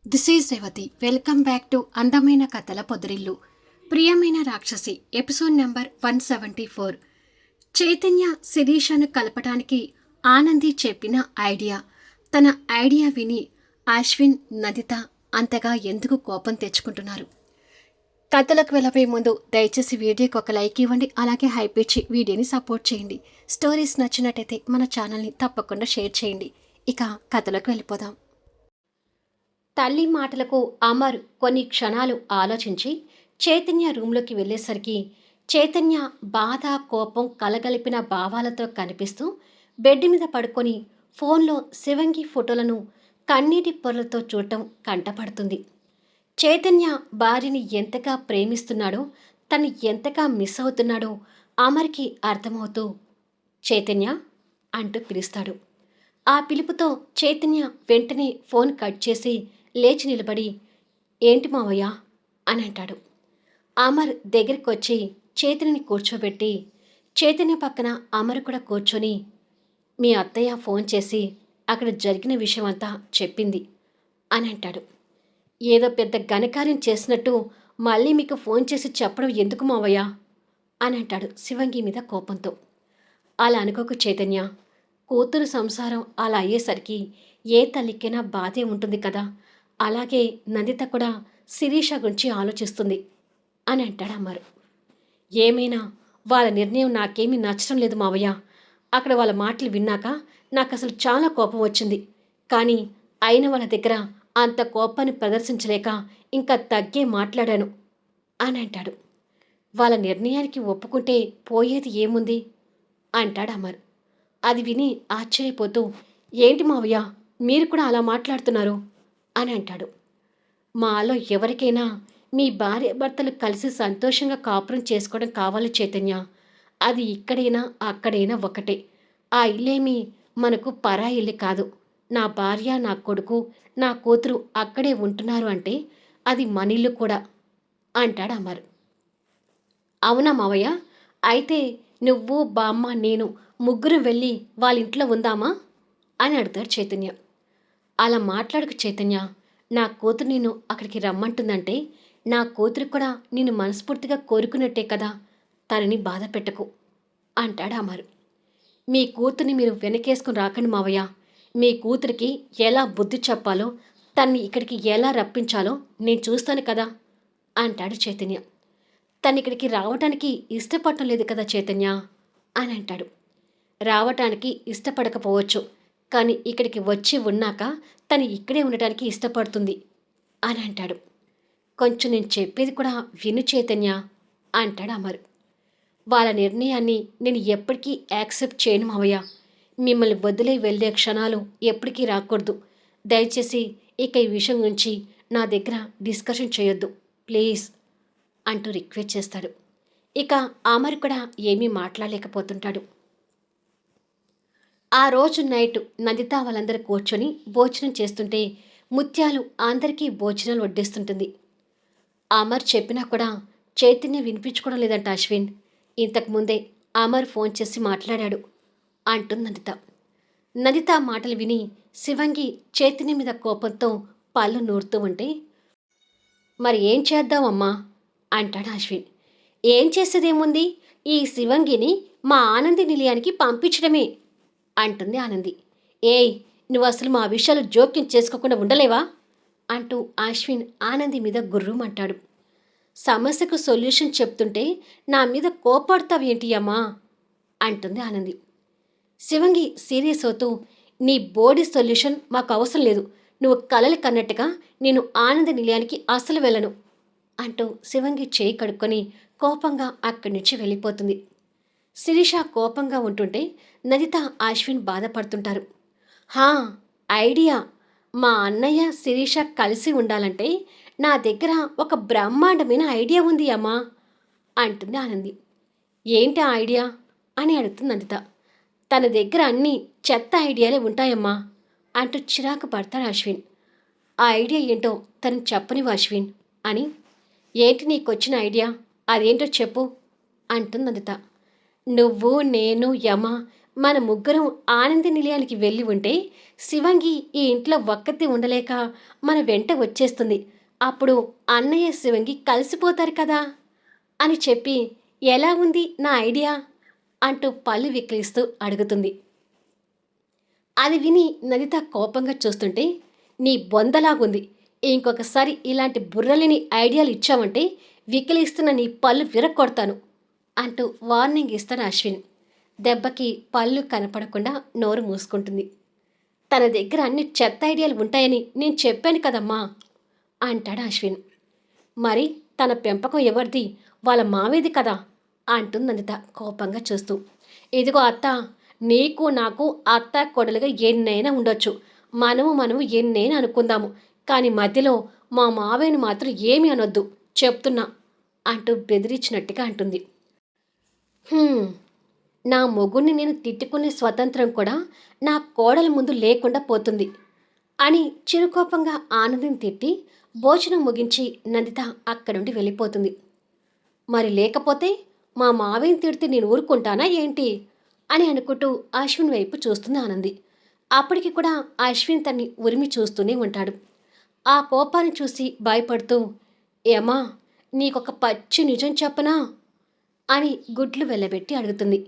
This is Revathi. Welcome back to అందమైన కథల పొదరిల్లు. ప్రియమైన రాక్షసి ఎపిసోడ్ నెంబర్ 174. చైతన్య శిరీషను కలపడానికి ఆనంది చెప్పిన ఐడియా. తన ఐడియా విని అశ్విన్, నదిత అంతగా ఎందుకు కోపం తెచ్చుకుంటున్నారు? కథలకు వెళ్ళబోయే ముందు దయచేసి వీడియోకి ఒక లైక్ ఇవ్వండి, అలాగే హైప్ ఇచ్చి వీడియోని సపోర్ట్ చేయండి. స్టోరీస్ నచ్చినట్టయితే మన ఛానల్ని తప్పకుండా షేర్ చేయండి. ఇక కథలకు వెళ్ళిపోదాం. తల్లి మాటలకు అమర్ కొన్ని క్షణాలు ఆలోచించి చైతన్య రూంలోకి వెళ్ళేసరికి చైతన్య బాధ, కోపం కలగలిపిన భావాలతో కనిపిస్తూ బెడ్ మీద పడుకొని ఫోన్లో శివంగి ఫోటోలను కన్నీటి పొరలతో చూడటం కంటపడుతుంది. చైతన్య భార్యని ఎంతగా ప్రేమిస్తున్నాడో, తను ఎంతగా మిస్ అవుతున్నాడో అమర్కి అర్థమవుతూ చైతన్య అంటూ పిలుస్తాడు. ఆ పిలుపుతో చైతన్య వెంటనే ఫోన్ కట్ చేసి లేచి నిలబడి, ఏంటి మావయ్య అని అంటాడు. అమర్ దగ్గరికి వచ్చి చైతన్యని కూర్చోబెట్టి చైతన్య పక్కన అమర్ కూడా కూర్చొని, మీ అత్తయ్య ఫోన్ చేసి అక్కడ జరిగిన విషయం అంతా చెప్పింది అని అంటాడు. ఏదో పెద్ద ఘనకార్యం చేసినట్టు మళ్ళీ మీకు ఫోన్ చేసి చెప్పడం ఎందుకు మావయ్య అని అంటాడు శివంగి మీద కోపంతో. అలా అనుకోకు చైతన్య, కూతురు సంసారం అలా అయ్యేసరికి ఏ తల్లికైనా బాధే ఉంటుంది కదా, అలాగే నందిత కూడా శిరీష గురించి ఆలోచిస్తుంది అని అంటాడు అమరు. ఏమైనా వాళ్ళ నిర్ణయం నాకేమీ నచ్చడం లేదు మావయ్య. అక్కడ వాళ్ళ మాటలు విన్నాక నాకు అసలు చాలా కోపం వచ్చింది. కానీ అయిన వాళ్ళ దగ్గర అంత కోపాన్ని ప్రదర్శించలేక ఇంకా తగ్గే మాట్లాడాను అని అంటాడు. వాళ్ళ నిర్ణయానికి ఒప్పుకుంటే పోయేది ఏముంది అంటాడు అమర్. అది విని ఆశ్చర్యపోతూ, ఏంటి మావయ్య మీరు కూడా అలా మాట్లాడుతున్నారు అని అంటాడు. మాలో ఎవరికైనా మీ భార్య భర్తలు కలిసి సంతోషంగా కాపురం చేసుకోవడం కావాలి చైతన్య. అది ఇక్కడైనా అక్కడైనా ఒకటే. ఆ ఇల్లేమి మనకు పరాయి ఇల్లు కాదు. నా భార్య, నా కొడుకు, నా కూతురు అక్కడే ఉంటున్నారు అంటే అది మనిల్లు కూడా అంటాడు అమర్. అవునా మావయ్య, అయితే నువ్వు, బామ్మ, నేను ముగ్గురు వెళ్ళి వాళ్ళ ఇంట్లో ఉందామా అని అడుగుతాడు చైతన్య. అలా మాట్లాడకు చైతన్య. నా కూతురు నిన్ను అక్కడికి రమ్మంటుందంటే నా కూతురు కూడా నిన్ను మనస్ఫూర్తిగా కోరుకున్నట్టే కదా, తనని బాధ పెట్టకు అంటాడు అమర్. మీ కూతుర్ని మీరు వెనకేసుకుని రాకండి మావయ్య. మీ కూతురికి ఎలా బుద్ధి చెప్పాలో, తన్ని ఇక్కడికి ఎలా రప్పించాలో నేను చూస్తాను కదా అంటాడు చైతన్య. తను ఇక్కడికి రావటానికి ఇష్టపడటం లేదు కదా చైతన్య అని అంటాడు. రావటానికి ఇష్టపడకపోవచ్చు, కానీ ఇక్కడికి వచ్చి ఉన్నాక తను ఇక్కడే ఉండటానికి ఇష్టపడుతుంది అని అంటాడు. కొంచెం నేను చెప్పేది కూడా విను చైతన్య అంటాడు అమర్. వాళ్ళ నిర్ణయాన్ని నేను ఎప్పటికీ యాక్సెప్ట్ చేయను మావయ్య. మిమ్మల్ని వదిలే వెళ్ళే క్షణాలు ఎప్పటికీ రాకూడదు. దయచేసి ఇక ఈ విషయం గురించి నా దగ్గర డిస్కషన్ చేయొద్దు ప్లీజ్ అంటూ రిక్వెస్ట్ చేస్తాడు. ఇక అమర్ కూడా ఏమీ మాట్లాడలేకపోతుంటాడు. ఆ రోజు నైట్ నందిత వాళ్ళందరూ కూర్చొని భోజనం చేస్తుంటే ముత్యాలు అందరికీ భోజనాలు వడ్డిస్తుంటుంది. అమర్ చెప్పినా కూడా చైతన్య వినిపించుకోవడం లేదంట అశ్విన్. ఇంతకుముందే అమర్ ఫోన్ చేసి మాట్లాడాడు అంటుంది నందిత. నందిత మాటలు విని శివంగి చైతన్య మీద కోపంతో పళ్ళు నూరుతూ ఉంటే, మరి ఏం చేద్దామమ్మా అంటాడు అశ్విన్. ఏం చేసేదేముంది, ఈ శివంగిని మా ఆనంది నిలయానికి పంపించడమే అంటుంది ఆనంది. ఏయ్, నువ్వు అసలు మా విషయాలు జోక్యం చేసుకోకుండా ఉండలేవా అంటూ అశ్విన్ ఆనంది మీద గుర్రుమంటాడు. సమస్యకు సొల్యూషన్ చెప్తుంటే నా మీద కోపడతావేంటి అమ్మా అంటుంది ఆనంది. శివంగి సీరియస్ అవుతూ, నీ బోడీ సొల్యూషన్ మాకు అవసరం లేదు. నువ్వు కలలు కన్నట్టుగా నేను ఆనంద నిలయానికి అసలు వెళ్ళను అంటూ శివంగి చేయి కడుక్కొని కోపంగా అక్కడి నుంచి వెళ్ళిపోతుంది. శిరీష కోపంగా ఉంటుంటే నదిత, అశ్విన్ బాధపడుతుంటారు. హా, ఐడియా. మా అన్నయ్య శిరీష కలిసి ఉండాలంటే నా దగ్గర ఒక బ్రహ్మాండమైన ఐడియా ఉంది అమ్మా అంటుంది ఆనంది. ఏంటి ఆ ఐడియా అని అడుగుతుంది నందిత. తన దగ్గర అన్ని చెత్త ఐడియాలే ఉంటాయమ్మా అంటూ చిరాకు పడతాడు అశ్విన్. ఆ ఐడియా ఏంటో తను చెప్పనివ్వు అశ్విన్ అని. ఏంటి నీకొచ్చిన ఐడియా, అదేంటో చెప్పు అంటుంది నందిత. నువ్వు, నేను, యమ మన ముగ్గురం ఆనంద నిలయానికి వెళ్ళి ఉంటే శివంగి ఈ ఇంట్లో ఒక్కతి ఉండలేక మన వెంట వచ్చేస్తుంది. అప్పుడు అన్నయ్య శివంగి కలిసిపోతారు కదా అని చెప్పి, ఎలా ఉంది నా ఐడియా అంటూ పళ్ళు విక్కిలిస్తూ అడుగుతుంది. అది విని నదిత కోపంగా చూస్తుంటే, నీ బొందలాగుంది. ఇంకొకసారి ఇలాంటి బుర్రలేని ఐడియాలు ఇచ్చావంటే వికిలిస్తున్న నీ పళ్ళు విరక్కొడతాను అంటూ వార్నింగ్ ఇస్తాడు అశ్విన్. దెబ్బకి పళ్ళు కనపడకుండా నోరు మూసుకుంటుంది. తన దగ్గర అన్ని చెత్త ఐడియాలు ఉంటాయని నేను చెప్పాను కదమ్మా అంటాడు అశ్విన్. మరి తన పెంపకం ఎవరిది? వాళ్ళ మావేది కదా అంటుంది నందిత కోపంగా చూస్తూ. ఇదిగో అత్త, నీకు నాకు అత్త కొడలుగా ఎన్నైనా ఉండొచ్చు, మనము ఎన్నైనా అనుకుందాము, కానీ మధ్యలో మా మావయ్యని మాత్రం ఏమీ అనొద్దు చెప్తున్నా అంటూ బెదిరించినట్టుగా అంటుంది. నా మొగుణ్ణి నేను తిట్టుకునే స్వతంత్రం కూడా నా కోడల ముందు లేకుండా పోతుంది అని చిరుకోపంగా ఆనందిని తిట్టి భోజనం ముగించి నందిత అక్కడి నుండి వెళ్ళిపోతుంది. మరి లేకపోతే మా మావయ్యని తిడితే నేను ఊరుకుంటానా ఏంటి అని అనుకుంటూ అశ్విన్ వైపు చూస్తుంది ఆనంది. అప్పటికి కూడా అశ్విన్ తన్ని ఉరిమి చూస్తూనే ఉంటాడు. ఆ కోపాన్ని చూసి భయపడుతూ, ఏమా నీకొక పచ్చి నిజం చెప్పనా అని గుడ్లు వెళ్ళబెట్టి అడుగుతుంది.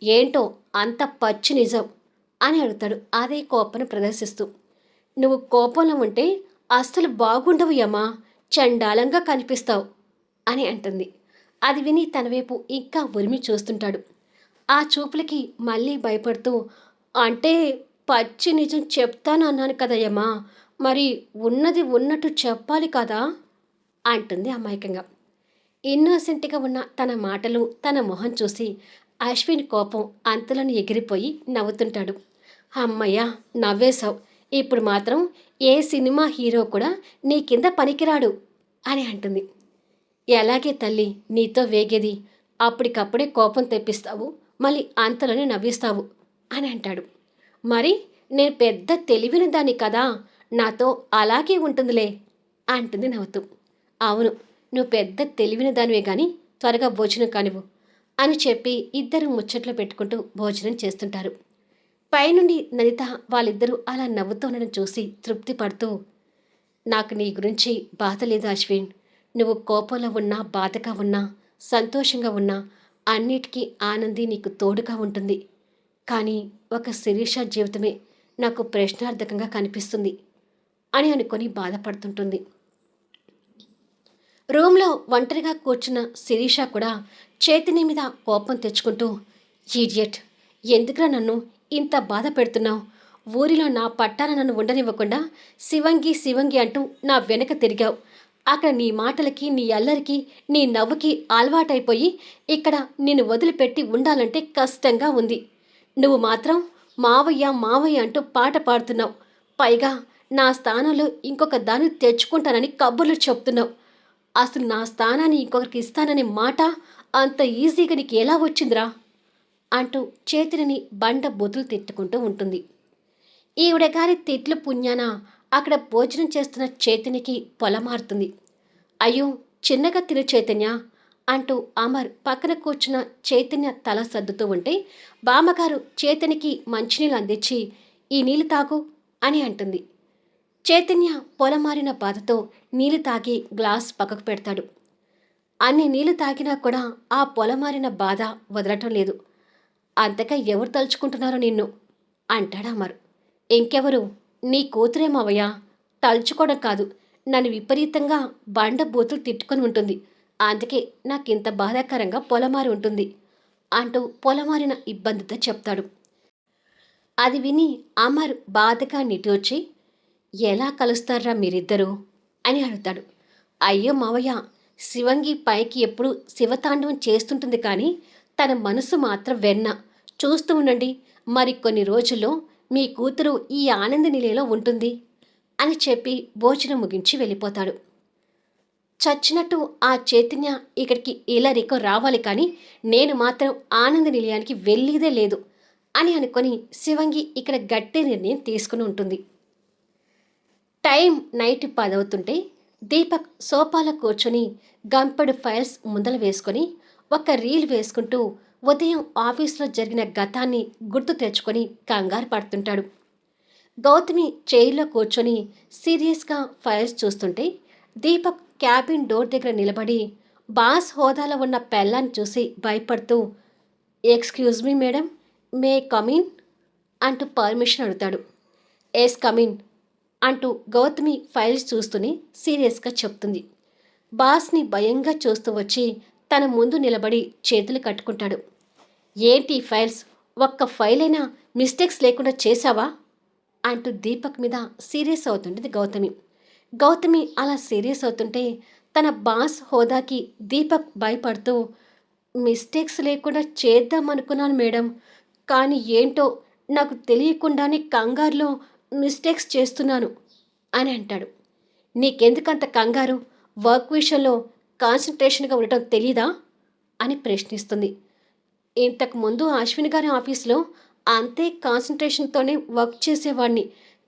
ఏంటో అంత పచ్చి నిజం అని అడుగుతాడు అదే కోపాన్ని ప్రదర్శిస్తూ. నువ్వు కోపంలో ఉంటే అస్సలు బాగుండవు యమ్మా, చండాలంగా కనిపిస్తావు అని అంటుంది. అది విని తన వైపు ఇంకా ఉరిమి చూస్తుంటాడు. ఆ చూపులకి మళ్ళీ భయపడుతూ, అంటే పచ్చి నిజం చెప్తాను అన్నాను కదయ్యమ్మా, మరి ఉన్నది ఉన్నట్టు చెప్పాలి కదా అంటుంది అమాయకంగా. ఇన్నోసెంట్గా ఉన్న తన మాటలు తన మొహం చూసి అశ్విన్ కోపం అంతలోని ఎగిరిపోయి నవ్వుతుంటాడు. అమ్మయ్య, నవ్వేశావు, ఇప్పుడు మాత్రం ఏ సినిమా హీరో కూడా నీ కింద పనికిరాడు అని అంటుంది. ఎలాగే తల్లి నీతో వేగేది, అప్పటికప్పుడే కోపం తెప్పిస్తావు, మళ్ళీ అంతలోనే నవ్విస్తావు అని అంటాడు. మరి నేను పెద్ద తెలివిన దాన్ని కదా, నాతో అలాగే ఉంటుందిలే అంటుంది నవ్వుతూ. అవును, నువ్వు పెద్ద తెలివిన దానివే కానీ త్వరగా భోజనం కానివ్వు అని చెప్పి ఇద్దరు ముచ్చట్లు పెట్టుకుంటూ భోజనం చేస్తుంటారు. పైనుండి నదిత వాళ్ళిద్దరూ అలా నవ్వుతూ ఉండడం చూసి తృప్తి పడుతూ, నాకు నీ గురించి బాధ లేదు అశ్విన్, నువ్వు కోపంలో ఉన్నా, బాధగా ఉన్నా, సంతోషంగా ఉన్నా అన్నిటికీ ఆనంది నీకు తోడుగా ఉంటుంది. కానీ ఒక శిరీష జీవితమే నాకు ప్రశ్నార్థకంగా కనిపిస్తుంది అని అనుకొని బాధపడుతుంటుంది. రూమ్లో ఒంటరిగా కూర్చున్న శిరీష కూడా చేతిని మీద కోపం తెచ్చుకుంటూ, ఈడియట్, ఎందుకురా నన్ను ఇంత బాధ పెడుతున్నావు? ఊరిలో నా పట్టాన నన్ను ఉండనివ్వకుండా శివంగి శివంగి అంటూ నా వెనక తిరిగావు. అక్కడ నీ మాటలకి, నీ అల్లరికి, నీ నవ్వుకి అలవాటైపోయి ఇక్కడ నిన్ను వదిలిపెట్టి ఉండాలంటే కష్టంగా ఉంది. నువ్వు మాత్రం మావయ్య మావయ్య అంటూ పాట పాడుతున్నావు. పైగా నా స్థానంలో ఇంకొక దాన్ని తెచ్చుకుంటానని కబుర్లు చెప్తున్నావు. అసలు నా స్థానాన్ని ఇంకొకరికి ఇస్తాననే మాట అంత ఈజీగా నీకు ఎలా వచ్చిందిరా అంటూ చేతిని బండ బొతులు తిట్టుకుంటూ ఉంటుంది. ఈవిడ గారి తిట్లు పుణ్యాన అక్కడ భోజనం చేస్తున్న చైతన్యకి పొలమారుతుంది. అయ్యో, చిన్నగా తిను చైతన్య అంటూ అమర్ పక్కన కూర్చున్న చైతన్య తల సర్దుతూ ఉంటే బామ్మగారు చైతన్యకి మంచినీళ్ళు అందించి, ఈ నీళ్ళు తాగు అని అంటుంది. చైతన్య పొలమారిన బాధతో నీళ్లు తాగి గ్లాస్ పక్కకు పెడతాడు. అన్ని నీళ్లు తాగినా కూడా ఆ పొలమారిన బాధ వదలటం లేదు. అంతగా ఎవరు తలుచుకుంటున్నారో నిన్ను అంటాడు అమర్. ఇంకెవరు, నీ కూతురే మావయ్య, తలుచుకోవడం కాదు, నన్ను విపరీతంగా బండ బూతులు తిట్టుకొని ఉంటుంది, అందుకే నాకింత బాధాకరంగా పొలమారి ఉంటుంది అంటూ పొలమారిన ఇబ్బందితో చెప్తాడు. అది విని అమర్ బాధగా నిట్టూర్చి, ఎలా కలుస్తారా మీరిద్దరూ అని అడుగుతాడు. అయ్యో మావయ్య, శివంగి పైకి ఎప్పుడు శివతాండవం చేస్తుంటుంది, కానీ తన మనసు మాత్రం వెన్న. చూస్తూ ఉండండి, మరికొన్ని రోజుల్లో మీ కూతురు ఈ ఆనంద నిలయంలో ఉంటుంది అని చెప్పి భోజనం ముగించి వెళ్ళిపోతాడు. చచ్చినట్టు ఆ చైతన్య ఇక్కడికి ఇలరికో రావాలి, కానీ నేను మాత్రం ఆనంద నిలయానికి వెళ్ళేదే లేదు అని అనుకొని శివంగి ఇక్కడ గట్టి నిర్ణయం తీసుకుని ఉంటుంది. టైం నైట్ 10 అవుతుంటే దీపక్ సోఫాలో కూర్చొని గంపెడు ఫైల్స్ ముందల వేసుకొని ఒక రీల్ వేసుకుంటూ ఉదయం ఆఫీస్లో జరిగిన గతాన్ని గుర్తు తెచ్చుకొని కంగారు పడుతుంటాడు. గౌతమి చైర్లో కూర్చొని సీరియస్గా ఫైల్స్ చూస్తుంటే దీపక్ క్యాబిన్ డోర్ దగ్గర నిలబడి బాస్ హోదాలో ఉన్న పెళ్ళాన్ని చూసి భయపడుతూ, excuse me madam, may come in అంటూ పర్మిషన్ అడుగుతాడు. ఎస్ కమిన్ అంటూ గౌతమి ఫైల్స్ చూస్తూనే సీరియస్గా చెప్తుంది. బాస్ని భయంగా చూస్తూ వచ్చి తన ముందు నిలబడి చేతులు కట్టుకుంటాడు. ఏంటి ఫైల్స్, ఒక్క ఫైల్ అయినా మిస్టేక్స్ లేకుండా చేశావా అంటూ దీపక్ మీద సీరియస్ అవుతుంటుంది గౌతమి. గౌతమి అలా సీరియస్ అవుతుంటే తన బాస్ హోదాకి దీపక్ భయపడుతూ, మిస్టేక్స్ లేకుండా చేద్దామనుకున్నాను మేడం, కానీ ఏంటో నాకు తెలియకుండానే కంగారులో మిస్టేక్స్ చేస్తున్నాను అని అంటాడు. నీకెందుకంత కంగారు? వర్క్ విషయంలో కాన్సన్ట్రేషన్గా ఉండటం తెలీదా అని ప్రశ్నిస్తుంది. ఇంతకుముందు అశ్విని గారి ఆఫీస్లో అంతే కాన్సన్ట్రేషన్తోనే వర్క్ చేసేవాడిని,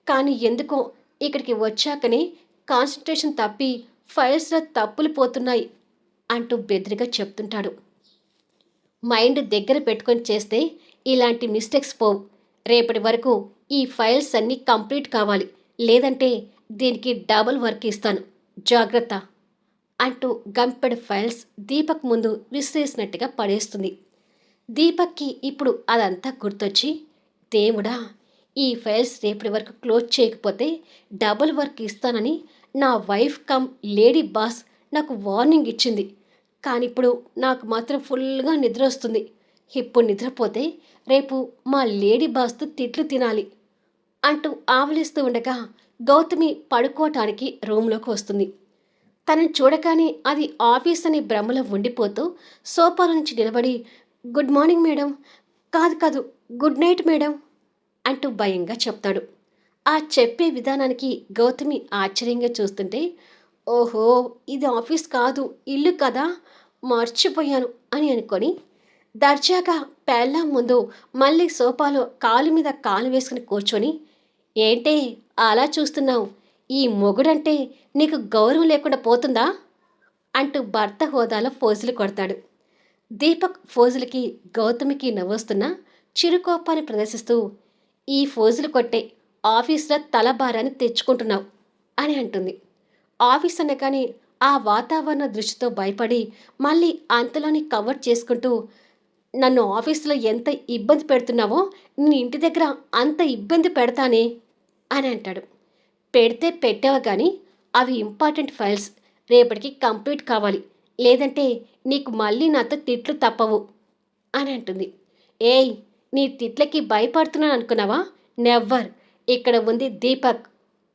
కానీ ఎందుకో ఇక్కడికి వచ్చాకనే కాన్సన్ట్రేషన్ తప్పి ఫైల్స్లో తప్పులు పోతున్నాయి అంటూ బెదిరిగా చెప్తుంటాడు. మైండ్ దగ్గర పెట్టుకొని చేస్తే ఇలాంటి మిస్టేక్స్ పోవు. రేపటి వరకు ఈ ఫైల్స్ అన్నీ కంప్లీట్ కావాలి, లేదంటే దీనికి డబుల్ వర్క్ ఇస్తాను, జాగ్రత్త అంటూ గంపెడు ఫైల్స్ దీపక్ ముందు విసిరేసినట్టుగా పడేస్తుంది. దీపక్కి ఇప్పుడు అదంతా గుర్తొచ్చి, దేవుడా, ఈ ఫైల్స్ రేపటి వరకు క్లోజ్ చేయకపోతే డబుల్ వర్క్ ఇస్తానని నా వైఫ్ కమ్ లేడీ బాస్ నాకు వార్నింగ్ ఇచ్చింది. కానీ ఇప్పుడు నాకు మాత్రం ఫుల్గా నిద్ర వస్తుంది. ఇప్పుడు నిద్రపోతే రేపు మా లేడీ బాస్తో తిట్లు తినాలి అంటూ ఆవలిస్తూ ఉండగా గౌతమి పడుకోవటానికి రూమ్లోకి వస్తుంది. తనని చూడగానే అది ఆఫీస్ అనే భ్రమలో ఉండిపోతూ సోఫా నుంచి నిలబడి, గుడ్ మార్నింగ్ మేడం, కాదు కాదు గుడ్ నైట్ మేడం అంటూ భయంగా చెప్తాడు. ఆ చెప్పే విధానానికి గౌతమి ఆశ్చర్యంగా చూస్తుంటే, ఓహో, ఇది ఆఫీస్ కాదు ఇల్లు కదా, మర్చిపోయాను అని అనుకొని దర్జాగా పెళ్ళాం ముందు మళ్ళీ సోఫాలో కాలు మీద కాలు వేసుకుని కూర్చొని, ఏంటే అలా చూస్తున్నావు, ఈ మొగుడంటే నీకు గౌరవం లేకుండా పోతుందా అంటూ భర్త హోదాలో ఫోజులు కొడతాడు. దీపక్ ఫోజులకి గౌతమికి నవ్వొస్తున్నా చిరుకోపాన్ని ప్రదర్శిస్తూ, ఈ ఫోజులు కొట్టే ఆఫీస్లో తలభారాన్ని తెచ్చుకుంటున్నావు అని అంటుంది. ఆఫీస్ అనగానే ఆ వాతావరణ దృష్టితో భయపడి మళ్ళీ అంతలోని కవర్ చేసుకుంటూ, నన్ను ఆఫీసులో ఎంత ఇబ్బంది పెడుతున్నావో నీ ఇంటి దగ్గర అంత ఇబ్బంది పెడతానే అని అంటాడు. పెడితే పెట్టావా కానీ అవి ఇంపార్టెంట్ ఫైల్స్, రేపటికి కంప్లీట్ కావాలి, లేదంటే నీకు మళ్ళీ నాతో తిట్లు తప్పవు అని అంటుంది. ఏయ్, నీ తిట్లకి భయపడుతున్నాను అనుకున్నావా? నెవ్వర్, ఇక్కడ ఉంది దీపక్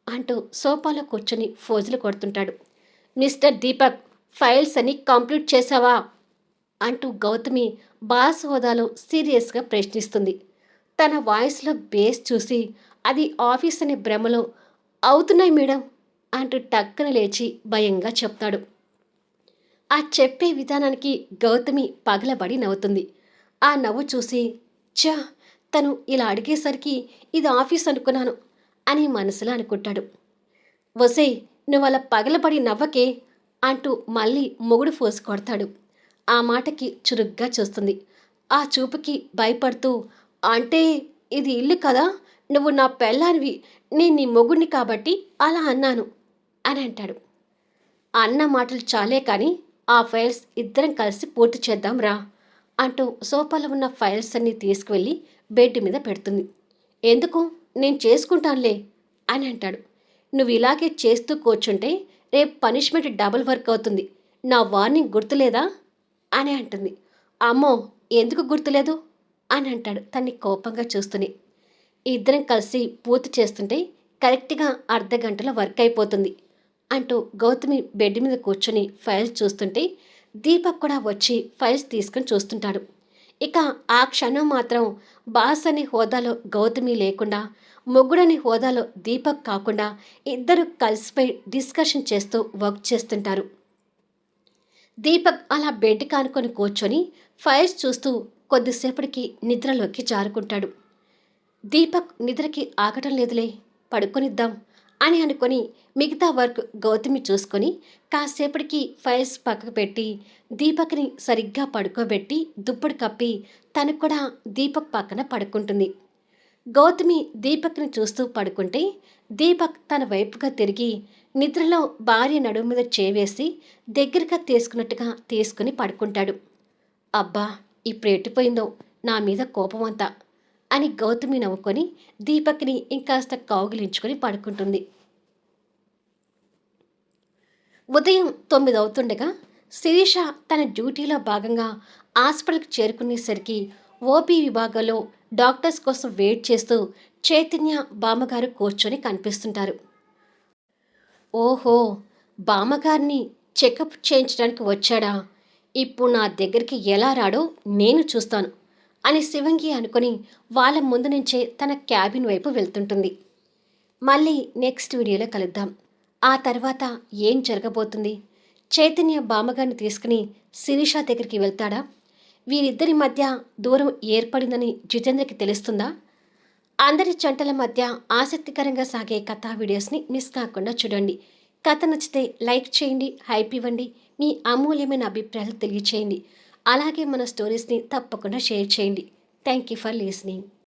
అంటూ సోఫాలో కూర్చొని ఫోజులు కొడుతుంటాడు. మిస్టర్ దీపక్, ఫైల్స్ అని కంప్లీట్ చేశావా అంటూ గౌతమి బాస్ హోదాలో సీరియస్గా ప్రశ్నిస్తుంది. తన వాయిస్లో బేస్ చూసి అది ఆఫీస్ అనే భ్రమలో, అవుతున్నాయి మేడం అంటూ టక్కున లేచి భయంగా చెప్తాడు. ఆ చెప్పే విధానానికి గౌతమి పగలబడి నవ్వుతుంది. ఆ నవ్వు చూసి, ఛా, తను ఇలా అడిగేసరికి ఇది ఆఫీస్ అనుకున్నాను అని మనసులో అనుకుంటాడు. వసే, నువ్వు అలా పగలబడి నవ్వకే అంటూ మళ్ళీ మొగుడు ఫోసు కొడతాడు. ఆ మాటకి చురుగ్గా చూస్తుంది. ఆ చూపుకి భయపడుతూ, అంటే ఇది ఇల్లు కదా, నువ్వు నా పెళ్ళానివి, నేను నీ మొగుడిని కాబట్టి అలా అన్నాను అని అంటాడు. అన్న మాటలు చాలే కానీ ఆ ఫైల్స్ ఇద్దరం కలిసి పూర్తి చేద్దాం రా అంటూ సోఫాలో ఉన్న ఫైల్స్ అన్నీ తీసుకువెళ్ళి బెడ్ మీద పెడుతుంది. ఎందుకు, నేను చేసుకుంటానులే అని అంటాడు. నువ్వు ఇలాగే చేస్తూ కూర్చుంటే రేపు పనిష్మెంట్ డబుల్ వర్క్ అవుతుంది, నా వార్నింగ్ గుర్తులేదా అని అంటుంది. అమ్మో, ఎందుకు గుర్తులేదు అని అంటాడు తన్ని కోపంగా చూస్తూనే. ఇద్దరం కలిసి పూర్తి చేస్తుంటే కరెక్ట్గా అర్ధగంటలో వర్క్ అయిపోతుంది అంటూ గౌతమి బెడ్ మీద కూర్చొని ఫైల్స్ చూస్తుంటే దీపక్ కూడా వచ్చి ఫైల్స్ తీసుకొని చూస్తుంటాడు. ఇక ఆ క్షణం మాత్రం బాస్ అనే హోదాలో గౌతమి లేకుండా, మొగుడని హోదాలో దీపక్ కాకుండా ఇద్దరు కలిసిపోయి డిస్కషన్ చేస్తూ వర్క్ చేస్తుంటారు. దీపక్ అలా బెడ్ కానుకొని కూర్చొని ఫైల్స్ చూస్తూ కొద్దిసేపటికి నిద్రలోకి జారుకుంటాడు. దీపక్ నిద్రకి ఆగటం లేదులే, పడుకొనిద్దాం అని అనుకొని మిగతా వర్క్ గౌతమి చూసుకొని కాసేపటికి ఫైల్స్ పక్కకు పెట్టి దీపక్ని సరిగ్గా పడుకోబెట్టి దుప్పటి కప్పి తను కూడా దీపక్ పక్కన పడుకుంటుంది. గౌతమి దీపక్ని చూస్తూ పడుకుంటే దీపక్ తన వైపుగా తిరిగి నిద్రలో భార్య నడుము మీద చేవేసి దగ్గరగా తీసుకుని పడుకుంటాడు. అబ్బా, ఇప్పుడు ఎట్టిపోయిందో నా మీద కోపమంతా అని గౌతమి నవ్వుకొని దీపక్ని ఇంకాస్త కౌగిలించుకొని పడుకుంటుంది. ఉదయం 9 అవుతుండగా శిరీష తన డ్యూటీలో భాగంగా హాస్పిటల్కి చేరుకునేసరికి ఓపీ విభాగంలో డాక్టర్స్ కోసం వెయిట్ చేస్తూ చైతన్య బామ్మగారు కూర్చొని కనిపిస్తుంటారు. ఓహో, బామ్మగారిని చెకప్ చేయించడానికి వచ్చాడా? ఇప్పుడు నా దగ్గరికి ఎలా రాడో నేను చూస్తాను అని శివంగి అనుకుని వాళ్ళ ముందు నుంచే తన క్యాబిన్ వైపు వెళ్తుంటుంది. మళ్ళీ నెక్స్ట్ వీడియోలో కలుద్దాం. ఆ తర్వాత ఏం జరగబోతుంది? చైతన్య బామ్మగారిని తీసుకుని శిరీష దగ్గరికి వెళ్తాడా? వీరిద్దరి మధ్య దూరం ఏర్పడిందని జితేంద్రకి తెలుస్తుందా? అందరి జంటల మధ్య ఆసక్తికరంగా సాగే కథా వీడియోస్ని మిస్ కాకుండా చూడండి. కథ నచ్చితే లైక్ చేయండి, హైప్ ఇవ్వండి, మీ అమూల్యమైన అభిప్రాయాలు తెలియచేయండి. అలాగే మన స్టోరీస్ని తప్పకుండా షేర్ చేయండి. Thank you for listening.